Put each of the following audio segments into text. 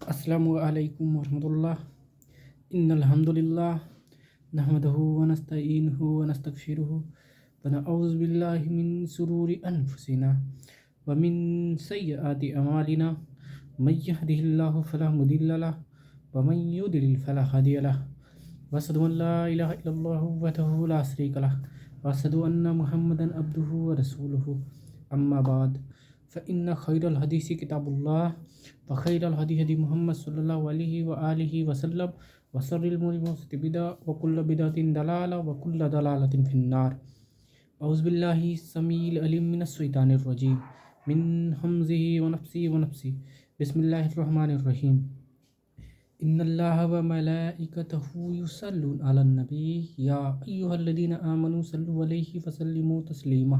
अस्सलामु अलैकुम वरहमतुल्लाह। इन्नल हम्दुलिल्लाह नहमदुहु व नस्तईनुहु व नस्तगफिरुहु व नऊज़ु बिल्लाहि मिन शुरूरि अनफुसिना व मिन सय्यिआति अमालिना। मय यहदिहिल्लाहु फला मुदिल्ल लहु व मन युद्लिल फला हादिय लहु। व अशहदु अन ला इलाहा इल्लल्लाहु वहदहु ला शरीका लहु व अशहदु अन्ना मुहम्मदन अब्दुहु व रसूलुहु। अम्मा बाद फ़इन्न खैरल हदीसी किताबुल्लाह व खैरल हदी हदी मुहम्मद सल्लल्लाहु अलैहि व आलिहि वसल्लम व शर्रिल उमूरि मुहदसतिहा बिदअ व कुल्लु बिदअतिन दलाला व कुल्लु दलालतिन फिन्नार। औज़ु बिल्लाहि समीइल अलीम मिनश शैतानिर रजीम मिन हमज़िहि व नफ्सिहि व नफ्सिहि। बिस्मिल्लाहिर रहमानिर रहीम। इन्नल्लाहा व मलाइकतहु युसल्लूना अलन नबी या अय्युहल्लज़ीना आमनू सल्लु अलैहि व सल्लिमू तस्लीमा।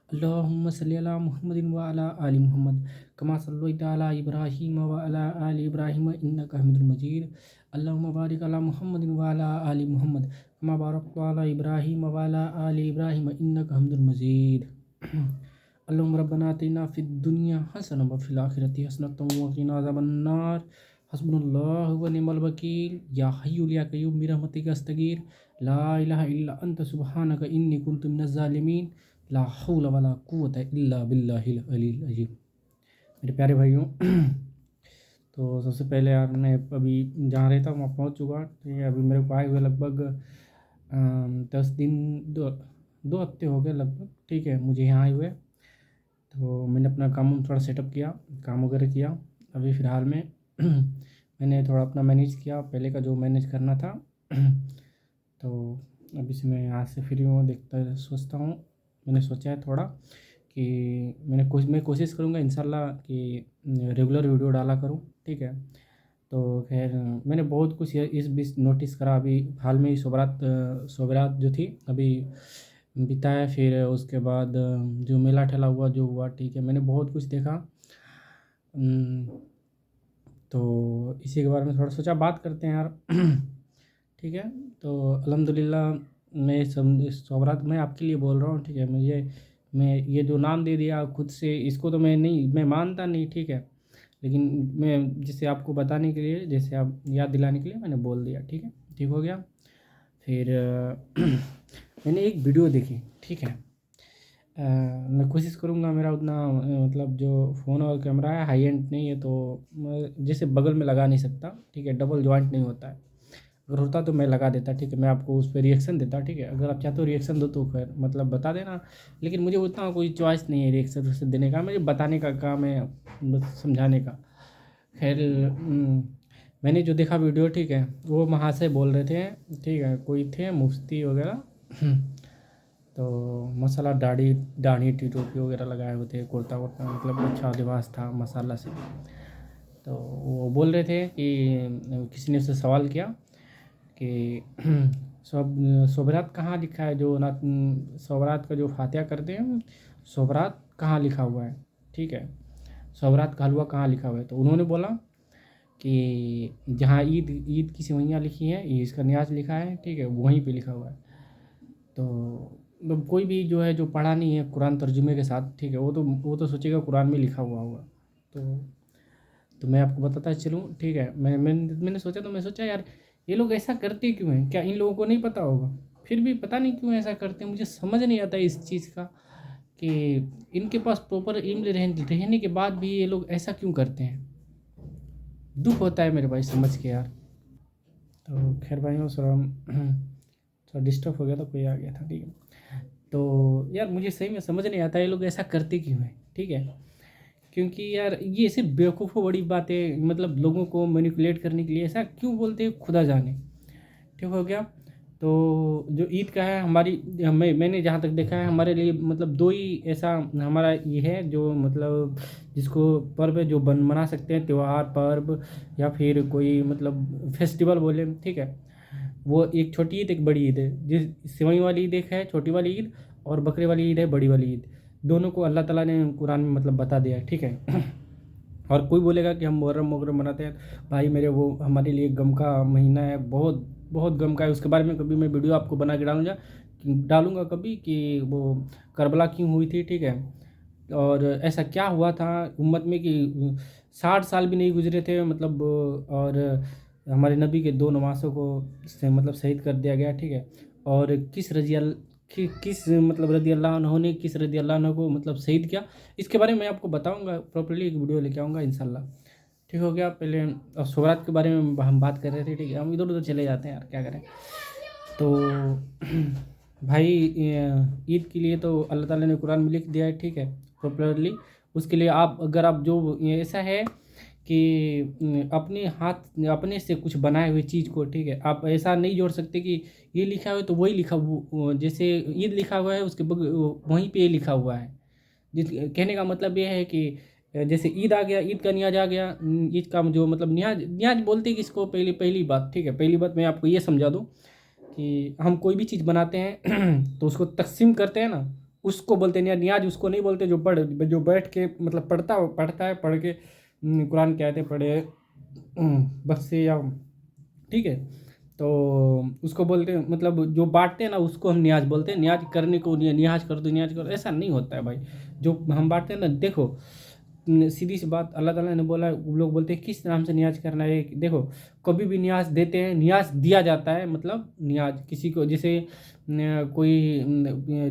अल्लाहुम्मा सल्लि अला मुहम्मदिन व अला आलि मुहम्मद कमा सल्लैता अला इब्राहीम व अला आलि इब्राहीम इन्नका हमीदुम मजीद। अल्लाहुम्मा बारिक अला मुहम्मदिन व अला आलि मुहम्मद कमा बारकता अला इब्राहीम व अला आलि इब्राहीम इन्नका हमीदुम मजीद। अल्लाहुम्मा रब्बना आतिना फिद दुनिया हसनह व फिल आखिरति हसनह व क़िना अज़ाबन्नार। हस्बुनल्लाहु व निअमल वकील। या हय्यु या क़य्यूम बिरहमतिका अस्तगीर। ला इलाहा इल्ला अंत सुब्हानका इन्नी कुन्तु मिनज़ ज़ालिमीन। ला हौला वला कुव्वता इल्ला बिल्लाहिल अलील अज़ीम। मेरे प्यारे भाइयों, तो सबसे पहले यार मैं अभी जहाँ रहता हूँ वहाँ पहुँच चुका। ठीक है, अभी मेरे को आए हुए लगभग 10 दिन, 2 हफ्ते हो गए लगभग। ठीक है, मुझे यहाँ आए हुए। तो मैंने अपना काम थोड़ा सेटअप किया, काम वगैरह किया। अभी फ़िलहाल में मैंने थोड़ा अपना मैनेज किया, पहले का जो मैनेज करना था। तो अभी से मैं यहाँ से फ्री हूँ, सोचता हूँ, मैंने सोचा है थोड़ा कि मैं कोशिश करूँगा इंशाल्लाह कि रेगुलर वीडियो डाला करूँ। ठीक है, तो खैर मैंने बहुत कुछ इस बीच नोटिस करा। अभी हाल में ही शोबरात जो थी अभी बिताया, फिर उसके बाद जो मेला ठेला हुआ जो हुआ। ठीक है, मैंने बहुत कुछ देखा। तो इसी के बारे में थोड़ा सोचा बात करते हैं यार। ठीक है, तो अल्हम्दुलिल्लाह मैं शोबरात मैं आपके लिए बोल रहा हूँ। ठीक है, मैं ये जो नाम दे दिया खुद से, इसको तो मैं मानता नहीं। ठीक है, लेकिन मैं जिसे आपको बताने के लिए, जैसे आप याद दिलाने के लिए मैंने बोल दिया। ठीक है, ठीक हो गया। फिर मैंने एक वीडियो देखी। ठीक है, मैं कोशिश करूँगा मेरा उतना मतलब जो फ़ोन और कैमरा है हाई एंड नहीं है, तो मैं जैसे बगल में लगा नहीं सकता। ठीक है, डबल जॉइंट नहीं होता है। अगर होता तो मैं लगा देता। ठीक है, मैं आपको उस पर रिएक्शन देता। ठीक है, अगर आप चाहते हो रिएक्शन दो तो खैर मतलब बता देना, लेकिन मुझे उतना कोई चॉइस नहीं है रिएक्शन देने का। मुझे बताने का काम है, बस समझाने का। खैर मैंने जो देखा वीडियो, ठीक है, वो महाशय बोल रहे थे। ठीक है, कोई थे मुफ्ती वगैरह। तो मसाला दाढ़ी टोपी वगैरह लगाए हुए थे, कुर्ता वुर्ता, मतलब अच्छा लिबास था मसाला से। तो वो बोल रहे थे कि किसी ने उससे सवाल किया कि शोबरात कहाँ लिखा है, जो ना शोबरात का जो फातिहा करते हैं, शोबरात कहाँ लिखा हुआ है। ठीक है, शोबरात का हलवा कहाँ लिखा हुआ है। तो उन्होंने बोला कि जहाँ ईद की सेवइयाँ लिखी हैं, इसका न्याज लिखा है। ठीक है, वहीं पे लिखा हुआ है। तो कोई भी जो है जो पढ़ा नहीं है कुरान तर्जुमे के साथ, ठीक है, वो तो सोचेगा कुरान में लिखा हुआ होगा। तो मैं आपको बताता चलूँ। ठीक है, मैंने सोचा, तो मैं सोचा यार ये लोग ऐसा करते क्यों हैं, क्या इन लोगों को नहीं पता होगा। फिर भी पता नहीं क्यों ऐसा करते हैं, मुझे समझ नहीं आता इस चीज़ का कि इनके पास प्रॉपर इल्म रहने के बाद भी ये लोग ऐसा क्यों करते हैं। दुख होता है मेरे भाई समझ के यार। तो खैर भाइयों, थोड़ा डिस्टर्ब हो गया था, कोई आ गया था। ठीक है, तो यार मुझे सही में समझ नहीं आता ये लोग ऐसा करते क्यों हैं। ठीक है, क्योंकि यार ये सिर्फ बेवकूफ़ों बड़ी बातें, मतलब लोगों को मैनिपुलेट करने के लिए ऐसा क्यों बोलते हैं, खुदा जाने। ठीक हो गया। तो जो ईद का है मैंने जहाँ तक देखा है, हमारे लिए मतलब दो ही ऐसा हमारा ये है जो मतलब जिसको पर्व जो मना सकते हैं, त्यौहार पर्व या फिर कोई मतलब फेस्टिवल बोले। ठीक है, वो एक छोटी ईद एक बड़ी ईद है। जिस सेवई वाली ईद एक है, छोटी वाली ईद, और बकरे वाली ईद है, बड़ी वाली ईद। दोनों को अल्लाह ताला ने कुरान में मतलब बता दिया है। ठीक है। और कोई बोलेगा कि हम मुहर्रम मनाते हैं, भाई मेरे वो हमारे लिए गम का महीना है, बहुत बहुत गम का है। उसके बारे में कभी मैं वीडियो आपको बना के डालूंगा कभी, कि वो करबला क्यों हुई थी। ठीक है, और ऐसा क्या हुआ था उम्मत में कि 60 साल भी नहीं गुजरे थे मतलब, और हमारे नबी के 2 नवासों को से मतलब शहीद कर दिया गया, ठीक है। और किस मतलब रज़ी अल्लाह अन्हु ने किस रज़ी अल्लाह अन्हु को मतलब शहीद किया, इसके बारे में मैं आपको बताऊँगा, प्रॉपर्ली एक वीडियो लेके आऊँगा इंशाल्लाह। ठीक हो गया। पहले अब सोरात के बारे में हम बात कर रहे थे, ठीक है। हम इधर-उधर चले जाते हैं यार, क्या करें। तो भाई ईद के लिए तो अल्लाह ताला ने कुरान में लिख दिया है, ठीक है, पॉपुलरली। उसके लिए आप अगर आप जो ये ऐसा है कि अपने हाथ अपने से कुछ बनाए हुए चीज़ को, ठीक है, आप ऐसा नहीं जोड़ सकते कि ये लिखा हुआ है तो वही लिखा जैसे ईद लिखा हुआ है उसके वहीं पे ये लिखा हुआ है। जिस कहने का मतलब ये है कि जैसे ईद आ गया, ईद का नियाज़ आ गया, ईद का जो मतलब नियाज़ बोलते हैं किसको, पहली पहली बात, ठीक है। पहली बात मैं आपको ये समझा दूँ कि हम कोई भी चीज़ बनाते हैं तो उसको तक़सीम करते हैं ना, उसको बोलते हैं नियाज़। उसको नहीं बोलते जो बैठ के मतलब पढ़ता है, पढ़ के कुरान की आयतें पढ़े बस से या, ठीक है। तो उसको बोलते हैं मतलब जो बाँटते हैं ना उसको हम नियाज़ बोलते हैं। नियाज़ करने को नियाज़ कर दो, नियाज़ करो, ऐसा नहीं होता है भाई। जो हम बाँटते हैं ना, देखो सीधी सी बात, अल्लाह ताला ने बोला है, वो लोग बोलते हैं किस नाम से नियाज़ करना है। देखो कभी भी नियाज़ देते हैं, नियाज़ दिया जाता है, मतलब नियाज़ किसी को जैसे कोई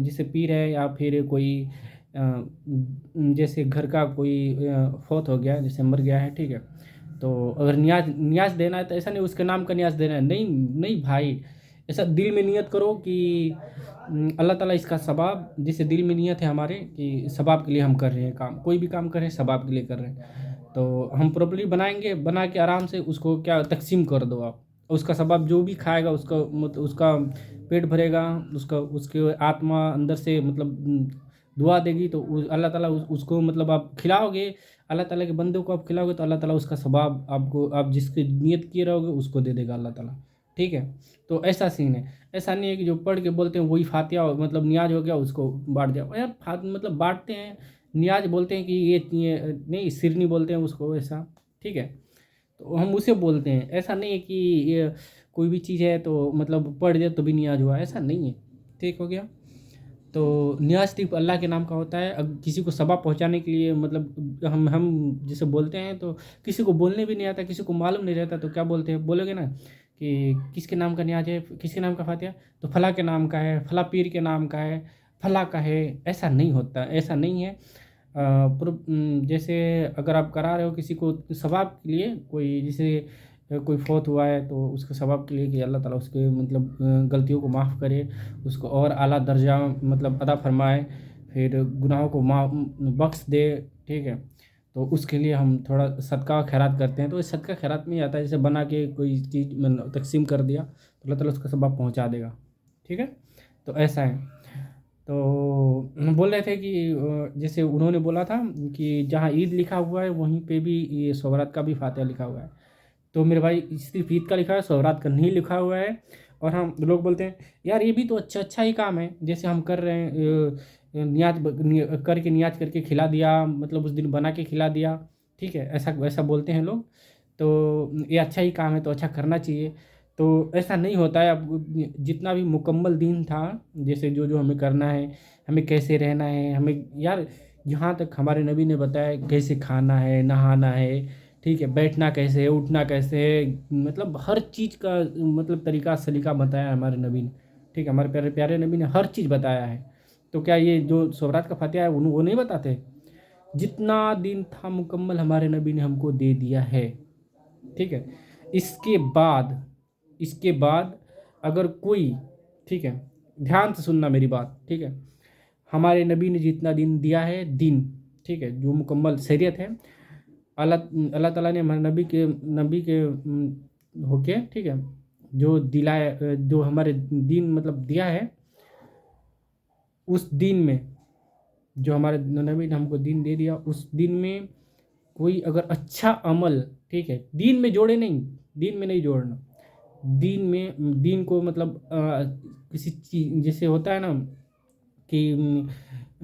जैसे पीर है या फिर कोई जैसे घर का कोई फौत हो गया, जैसे मर गया है, ठीक है। तो अगर नियाज़ देना है तो ऐसा नहीं उसके नाम का नियाज़ देना है, नहीं नहीं भाई। ऐसा दिल में नियत करो कि अल्लाह ताला इसका सवाब, जैसे दिल में नियत है हमारे कि सवाब के लिए हम कर रहे हैं काम, कोई भी काम कर रहे हैं सवाब के लिए कर रहे हैं। तो हम प्रॉपर्ली बनाएँगे, बना के आराम से उसको क्या तक़सीम कर दो आप। उसका सवाब जो भी खाएगा उसका पेट भरेगा, उसके आत्मा अंदर से मतलब दुआ देगी, तो अल्लाह ताला उसको मतलब आप खिलाओगे, अल्लाह ताला के बंदे को आप खिलाओगे तो अल्लाह ताला उसका सवाब आपको, आप जिसकी नियत किए रहोगे उसको दे देगा अल्लाह ताला, ठीक है। तो ऐसा सीन है। ऐसा नहीं है कि जो पढ़ के बोलते हैं वही फातिहा मतलब नियाज़ हो गया उसको बाँट दिया। यार मतलब बाँटते हैं, नियाज़ बोलते हैं कि ये नहीं, सिरनी बोलते हैं उसको, ऐसा, ठीक है। तो हम उसे बोलते हैं। ऐसा नहीं है कि ये कोई भी चीज़ है तो मतलब पढ़ दिया तो भी नियाज़ हुआ, ऐसा नहीं है। ठीक हो गया। तो नियाज़ सिर्फ़ अल्लाह के नाम का होता है। अब किसी को सवाब पहुँचाने के लिए मतलब हम जैसे बोलते हैं तो किसी को बोलने भी नहीं आता, किसी को मालूम नहीं रहता तो क्या बोलते हैं, बोलोगे ना कि किसके नाम का नियाज़ है, किसके नाम का फातिहा, तो फलाँ के नाम का है, फलाँ पीर के नाम का है, फलाँ का है। ऐसा नहीं होता, ऐसा नहीं है। जैसे अगर आप करा रहे हो किसी को सवाब के लिए, कोई जैसे कोई फौत हुआ है तो उसके सवाब के लिए कि अल्लाह ताला उसके मतलब गलतियों को माफ़ करे, उसको और आला दर्जा मतलब अता फ़रमाए, फिर गुनाहों को बख्श दे, ठीक है। तो उसके लिए हम थोड़ा सदका खैरात करते हैं। तो इस सदका खैरात में ही आता है, जैसे बना के कोई चीज़ तक़सीम कर दिया तो अल्लाह ताला उसका सवाब पहुँचा देगा, ठीक है। तो ऐसा है। तो हम बोल रहे थे कि जैसे उन्होंने बोला था कि जहाँ ईद लिखा हुआ है वहीं पे भी ये सोहरात का भी फातिहा लिखा हुआ है। तो मेरे भाई सिर्फ़ ईद का लिखा है, सोहरात का नहीं लिखा हुआ है। और हम लोग बोलते हैं यार ये भी तो अच्छा ही काम है, जैसे हम कर रहे हैं करके नियाज़ करके खिला दिया, मतलब उस दिन बना के खिला दिया, ठीक है। ऐसा वैसा बोलते हैं लोग। तो ये अच्छा ही काम है तो अच्छा करना चाहिए। तो ऐसा नहीं होता है। अब जितना भी मुकम्मल दीन था, जैसे जो हमें करना है, हमें कैसे रहना है, हमें यार यहाँ तक हमारे नबी ने बताया कैसे खाना है, नहाना है, ठीक है, बैठना कैसे है, उठना कैसे है, मतलब हर चीज़ का मतलब तरीका सलीका बताया है हमारे नबी ने, ठीक है। हमारे प्यारे प्यारे नबी ने हर चीज़ बताया है। तो क्या ये जो सोहरात का फातिहा है वो नहीं बताते? जितना दिन था मुकम्मल हमारे नबी ने हमको दे दिया है, ठीक है। इसके बाद इसके बाद अगर कोई, ठीक है, ध्यान से सुनना मेरी बात, ठीक है। हमारे नबी ने जितना दिन दिया है दिन, ठीक है, जो मुकम्मल शरीयत है, अल्लाह अल्लाह ताला ने हमारे नबी के होके, ठीक है, जो दिलाया जो हमारे दीन मतलब दिया है, उस दिन में जो हमारे नबी ने हमको दीन दे दिया, उस दिन में कोई अगर अच्छा अमल, ठीक है, दीन में जोड़े नहीं, दीन में नहीं जोड़ना, दीन को मतलब किसी चीज़ जैसे होता है ना कि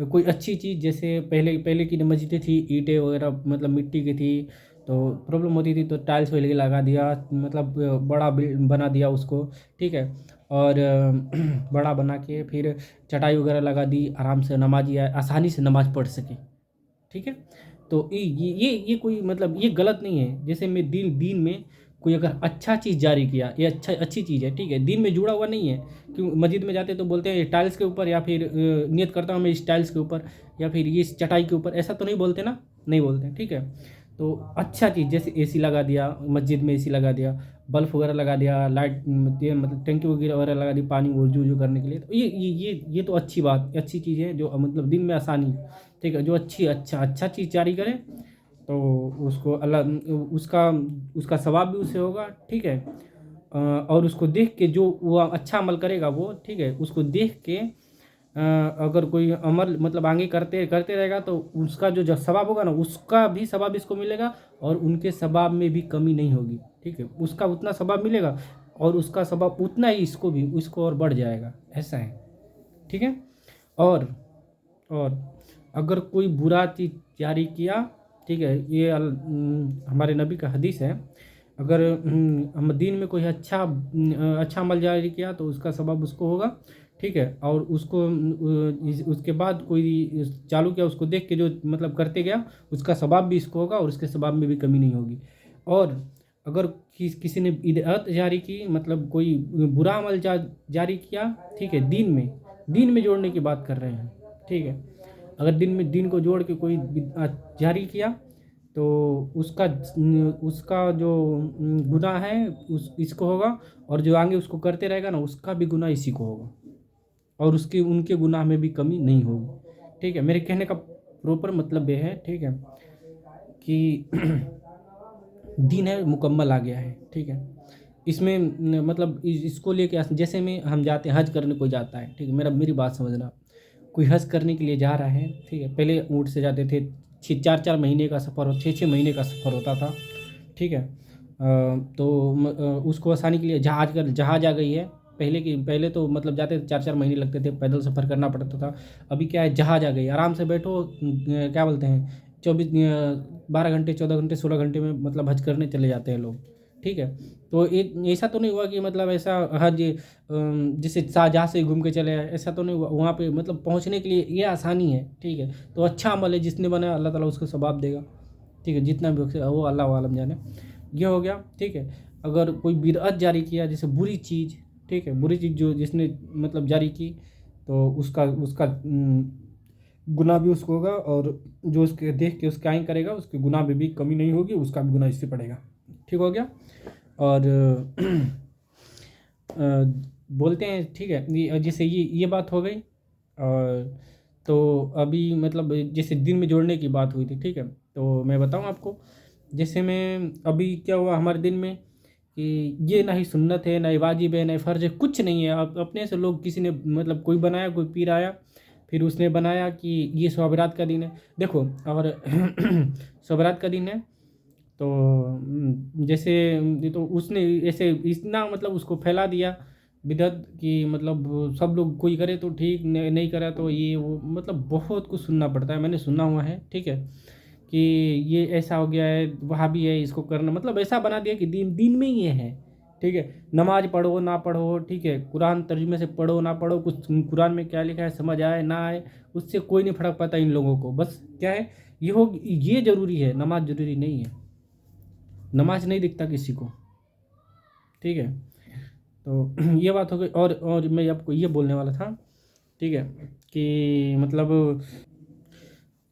कोई अच्छी चीज़, जैसे पहले पहले की मस्जिदें थी ईंटें वगैरह मतलब मिट्टी की थी, तो प्रॉब्लम होती थी तो टाइल्स वगैरह लगा दिया, मतलब बड़ा बना दिया उसको, ठीक है। और बड़ा बना के फिर चटाई वगैरह लगा दी, आराम से नमाजी आए आसानी से नमाज़ पढ़ सके, ठीक है। तो ये कोई मतलब ये गलत नहीं है। जैसे मैं दीन में कोई अगर अच्छा चीज़ जारी किया, ये अच्छी चीज़ है, ठीक है, दीन में जुड़ा हुआ नहीं है। क्यों मस्जिद में जाते तो बोलते हैं ये टाइल्स के ऊपर, या फिर नियत करता हूँ मैं इस टाइल्स के ऊपर, या फिर ये इस चटाई के ऊपर, ऐसा तो नहीं बोलते ना, नहीं बोलते हैं, ठीक है। तो अच्छा चीज़ जैसे एसी लगा दिया, मस्जिद में एसी लगा दिया, बल्ब वगैरह लगा दिया, लाइट ये मतलब टंकी वगैरह लगा दी पानी वजू करने के लिए, तो ये तो अच्छी बात, अच्छी चीज़ है, जो मतलब दिन में आसानी, ठीक है। जो अच्छा चीज़ जारी करे तो उसको अल्लाह उसका उसका सवाब भी उसे होगा, ठीक है। और उसको देख के जो वो अच्छा अमल करेगा वो, ठीक है, उसको देख के अगर कोई अमल मतलब आगे करते करते रहेगा तो उसका जो सवाब होगा ना, उसका भी सवाब इसको मिलेगा, और उनके सवाब में भी कमी नहीं होगी, ठीक है। उसका उतना सवाब मिलेगा और उसका सवाब उतना ही इसको और बढ़ जाएगा, ऐसा है, ठीक है। और और अगर कोई बुरा चीज़ जारी किया, ठीक है, ये हमारे नबी का हदीस है। अगर हम दीन में कोई अच्छा अमल जारी किया तो उसका सवाब उसको होगा, ठीक है। और उसको उसके बाद कोई चालू किया, उसको देख के जो मतलब करते गया, उसका सवाब भी इसको होगा और उसके सवाब में भी कमी नहीं होगी। और अगर किसी ने बिदअत जारी की, मतलब कोई बुरा अमल जारी किया, ठीक है, दीन में जोड़ने की बात कर रहे हैं, ठीक है। अगर दीन को जोड़ के कोई बिदअत जारी किया तो उसका उसका जो गुनाह है उस इसको होगा, और जो आगे उसको करते रहेगा ना, उसका भी गुनाह इसी को होगा, और उसके उनके गुनाह में भी कमी नहीं होगी, ठीक है। मेरे कहने का प्रॉपर मतलब ये है, ठीक है, कि दीन है मुकम्मल आ गया है, ठीक है। इसमें मतलब इसको लेके जैसे में हम जाते हैं हज करने, कोई जाता है, ठीक है, मेरी बात समझना। कोई हज करने के लिए जा रहा है, ठीक है, पहले ऊँट से जाते थे, 4-4 महीने का सफ़र हो, 6-6 महीने का सफ़र होता था, ठीक है। तो उसको आसानी के लिए जहाज़ आ गई है। पहले तो मतलब जाते थे 4-4 महीने लगते थे, पैदल सफ़र करना पड़ता था। अभी क्या है, जहाज़ आ गई, आराम से बैठो, क्या बोलते हैं, 12 घंटे, 14 घंटे, 16 घंटे में मतलब हज करने चले जाते हैं लोग, ठीक है। तो एक ऐसा तो नहीं हुआ कि मतलब ऐसा हज जैसे शाहजहाँ से घूम के चले आए, ऐसा तो नहीं हुआ। वहाँ पे मतलब पहुँचने के लिए ये आसानी है, ठीक है। तो अच्छा अमल है, जिसने बनाया अल्लाह ताला उसको सवाब देगा, ठीक है, जितना भी वो अल्लाह आलम जाने। ये हो गया, ठीक है। अगर कोई बिदअत जारी किया, जैसे बुरी चीज़, ठीक है, बुरी चीज़ जो जिसने मतलब जारी की, तो उसका उसका गुनाह भी उसको होगा, और जो उसके देख के उसका आइन करेगा उसके गुनाह में भी कमी नहीं होगी, उसका भी गुनाह इससे पड़ेगा, ठीक हो गया। और बोलते हैं, ठीक है, जैसे ये बात हो गई। और तो अभी मतलब जैसे दिन में जोड़ने की बात हुई थी, ठीक है, तो मैं बताऊं आपको। जैसे मैं अभी क्या हुआ हमारे दिन में, कि ये ना ही सुन्नत है, ना ही वाजिब है, ना ही फ़र्ज है, कुछ नहीं है। अब अपने से लोग किसी ने मतलब कोई बनाया, कोई पीर आया, फिर उसने बनाया कि ये शब बारात का दिन है, देखो। और शब बारात का दिन है, तो जैसे तो उसने ऐसे इतना मतलब उसको फैला दिया बिदअत कि मतलब सब लोग कोई करे तो ठीक, नहीं करा तो ये वो, मतलब बहुत कुछ सुनना पड़ता है, मैंने सुना हुआ है, ठीक है, कि ये ऐसा हो गया है, वहाँ भी है, इसको करना मतलब ऐसा बना दिया कि दीन में ही ये है, ठीक है। नमाज पढ़ो ना पढ़ो, ठीक है, कुरान तर्जुमे से पढ़ो ना पढ़ो, कुछ कुरान में क्या लिखा है समझ आए ना आए, उससे कोई नहीं फर्क पड़ता इन लोगों को। बस क्या है, ये ज़रूरी है, नमाज ज़रूरी नहीं है, नमाज नहीं दिखता किसी को, ठीक है। तो ये बात हो गई। और मैं आपको ये बोलने वाला था, ठीक है, कि मतलब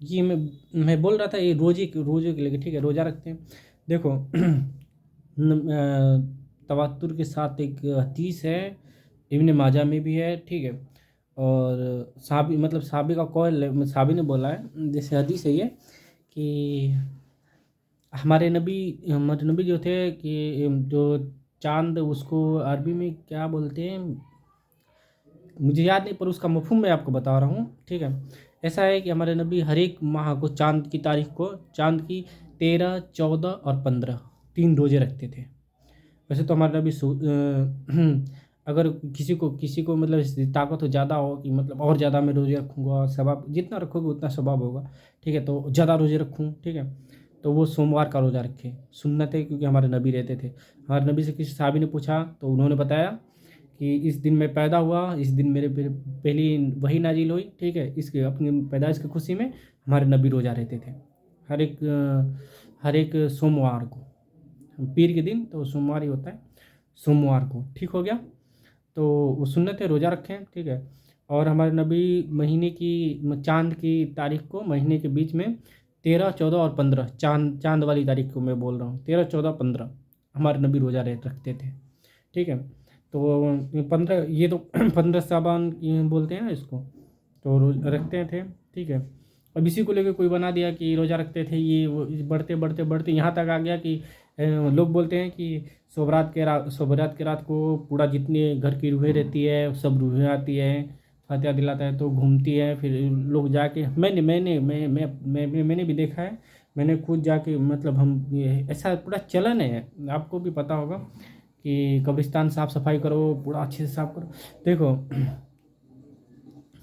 ये मैं बोल रहा था, ये रोजे के लेके, ठीक है, रोज़ा रखते हैं, देखो। तवातुर के साथ एक हदीस है, इब्ने माजा में भी है, ठीक है। और साहबी मतलब साहबी का कौल है, साहबी ने बोला है, जैसे हदीस है ये, कि हमारे नबी जो थे, कि जो चांद, उसको अरबी में क्या बोलते हैं मुझे याद नहीं, पर उसका मफहूम मैं आपको बता रहा हूँ, ठीक है। ऐसा है कि हमारे नबी हर एक माह को चांद की तारीख को, चांद की 13, 14 और 15 3 रोज़े रखते थे। वैसे तो हमारे नबी अगर किसी को मतलब इस ताकत हो ज़्यादा हो, कि मतलब और ज़्यादा मैं रोज़े रखूँगा, सवाब जितना रखोगे उतना सवाब होगा, ठीक है, तो ज़्यादा रोज़े रखूँ, ठीक है, तो वो सोमवार का रोज़ा रखे, सुन्नत है, क्योंकि हमारे नबी रहते थे। हमारे नबी से किसी साहबी ने पूछा, तो उन्होंने बताया कि इस दिन मैं पैदा हुआ, इस दिन मेरे पहली वही नाजिल हुई, ठीक है, इसके अपनी पैदाइश की खुशी में हमारे नबी रोज़ा रहते थे, हर एक सोमवार को, पीर के दिन तो सोमवार ही होता है, सोमवार को। ठीक हो गया। तो वो सुन्नत है, रोज़ा रखें, ठीक है। और हमारे नबी महीने की चाँद की तारीख को, महीने के बीच में 13, 14 और 15, चाँद वाली तारीख को मैं बोल रहा हूँ, 13, 14, 15 हमारे नबी रोज़ा रखते थे। ठीक है। तो 15 ये तो 15 साबान ये बोलते हैं ना इसको, तो रोज रखते थे। ठीक है। अब इसी को लेकर कोई बना दिया कि रोज़ा रखते थे, ये वो बढ़ते बढ़ते बढ़ते यहाँ तक आ गया कि लोग बोलते हैं कि शोबरात के रात को पूरा जितने घर की रूहें रहती है सब रूहें आती है, फातिहा दिलाता है तो घूमती है। फिर लोग जाके मैंने भी देखा है, मैंने खुद जाके मतलब हम ये ऐसा पूरा चलन है, आपको भी पता होगा कि कब्रिस्तान साफ़ सफाई करो, पूरा अच्छे से साफ़ करो। देखो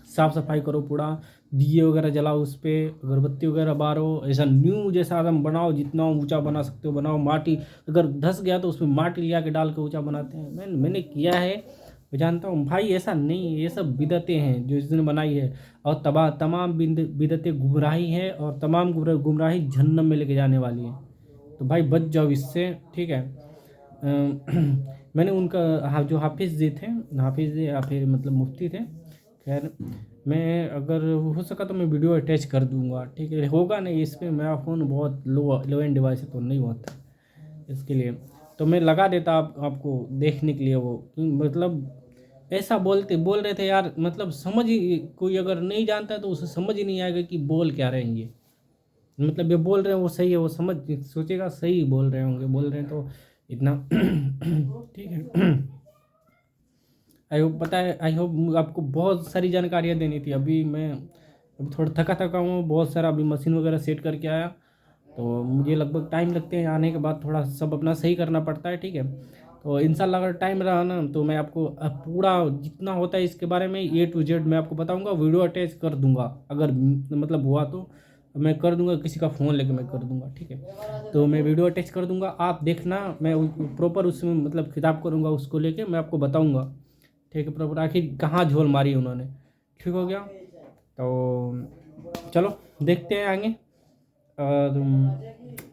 साफ़ सफाई करो, पूरा दिए वगैरह जलाओ, उस पर अगरबत्ती वगैरह बारो, ऐसा न्यू जैसा एकदम बनाओ, जितना ऊंचा बना सकते हो बनाओ। माटी अगर धंस गया तो उसमें माटी लिया के डाल के ऊंचा बनाते हैं। मैंने किया है, मैं जानता हूँ भाई। ऐसा नहीं, ये सब बिदतें हैं जो इसने बनाई है, और तमाम बिदतें गुमराही है, और तमाम गुमराही जहन्नम में लेके जाने वाली है। तो भाई बच जाओ इससे, ठीक है। मैंने उनका जो हाफिज़ जी थे, हाफिज़ या फिर मतलब मुफ्ती थे, खैर मैं अगर हो सका तो मैं वीडियो अटैच कर दूंगा, ठीक है। होगा नहीं इस पर, मेरा फ़ोन बहुत लो एंड डिवाइस है तो नहीं होता इसके लिए। तो मैं लगा देता आपको देखने के लिए वो, मतलब ऐसा बोल रहे थे यार, मतलब समझ ही, कोई अगर नहीं जानता है तो उसे समझ ही नहीं आएगा कि बोल क्या रहे हैं ये। मतलब ये बोल रहे हैं वो सही है, वो समझ सोचेगा सही बोल रहे होंगे, बोल रहे हैं तो इतना ठीक है। आई होप पता है, आई होप आपको बहुत सारी जानकारियाँ देनी थी। अभी थोड़ा थका थका हूँ, बहुत सारा अभी मशीन वगैरह सेट करके आया, तो मुझे लगभग टाइम लगते हैं आने के बाद, थोड़ा सब अपना सही करना पड़ता है, ठीक है। तो इंशाल्लाह अगर टाइम रहा ना तो मैं आपको पूरा जितना होता है इसके बारे में A to Z मैं आपको बताऊंगा, वीडियो अटैच कर दूंगा अगर मतलब हुआ तो मैं कर दूंगा, किसी का फ़ोन लेके मैं कर दूंगा, ठीक है। तो मैं वीडियो अटैच कर दूंगा, आप देखना, मैं प्रॉपर उसमें मतलब खिताब करूंगा, उसको लेके मैं आपको बताऊंगा, ठीक है, प्रॉपर आखिर कहाँ झोल मारी उन्होंने। ठीक हो गया। तो चलो देखते हैं आगे। और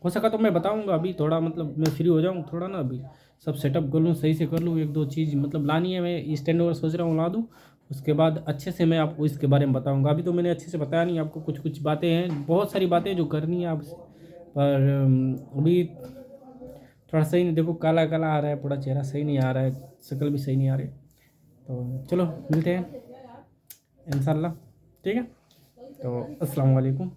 हो सका तो मैं बताऊंगा, अभी थोड़ा मतलब मैं फ्री हो जाऊँ थोड़ा ना, अभी सब सेटअप कर लूँ, सही से कर लूँ, एक दो चीज़ मतलब लानी है, मैं स्टैंड वगैरह सोच रहा हूँ ला दूँ। उसके बाद अच्छे से मैं आपको इसके बारे में बताऊंगा। अभी तो मैंने अच्छे से बताया नहीं आपको, कुछ कुछ बातें हैं, बहुत सारी बातें जो करनी है आपसे, पर अभी थोड़ा सही नहीं, देखो काला काला आ रहा है, पूरा चेहरा सही नहीं आ रहा है, शक्ल भी सही नहीं आ रही। तो चलो मिलते हैं इंशाल्लाह, ठीक है। तो अस्सलाम वालेकुम।